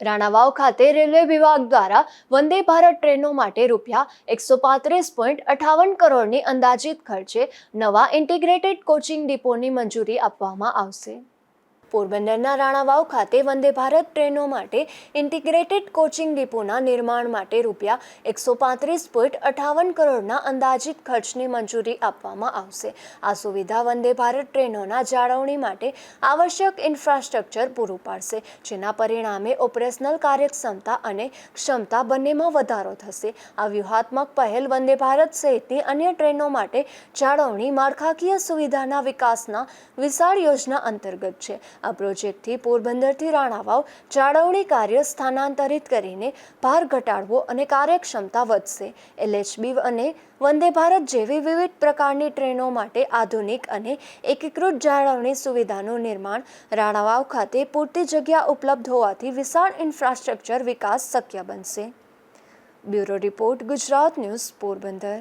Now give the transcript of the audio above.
રાણાવાવ ખાતે રેલવે વિભાગ દ્વારા વંદે ભારત ટ્રેનો માટે ₹135.58 કરોડની અંદાજિત ખર્ચે નવા ઇન્ટિગ્રેટેડ કોચિંગ ડિપોની મંજૂરી આપવામાં આવશે। પોરબંદરના રાણાવાવ ખાતે વંદે ભારત ટ્રેનો માટે ઇન્ટિગ્રેટેડ કોચિંગ ડિપોના નિર્માણ માટે ₹135.58 કરોડના અંદાજિત ખર્ચની મંજૂરી આપવામાં આવશે। આ સુવિધા વંદે ભારત ટ્રેનોના જાળવણી માટે આવશ્યક ઇન્ફ્રાસ્ટ્રક્ચર પૂરું પાડશે, જેના પરિણામે ઓપરેશનલ કાર્યક્ષમતા અને ક્ષમતા બંનેમાં વધારો થશે। આ વ્યૂહાત્મક પહેલ વંદે ભારત સહિતની અન્ય ટ્રેનો માટે જાળવણી માળખાકીય સુવિધાના વિકાસના વિશાળ યોજના અંતર્ગત છે। આ પ્રોજેક્ટથી પોરબંદરથી રાણાવાવ જાળવણી કાર્ય સ્થાનાંતરિત કરીને ભાર ઘટાડવો અને કાર્યક્ષમતા વધશે। LHB અને વંદે ભારત જેવી વિવિધ પ્રકારની ટ્રેનો માટે આધુનિક અને એકીકૃત જાળવણી સુવિધાનું નિર્માણ રાણાવાવ ખાતે પૂરતી જગ્યા ઉપલબ્ધ હોવાથી વિશાળ ઇન્ફ્રાસ્ટ્રક્ચર વિકાસ શક્ય બનશે। Bureau report, Gujarat news, Porbandar.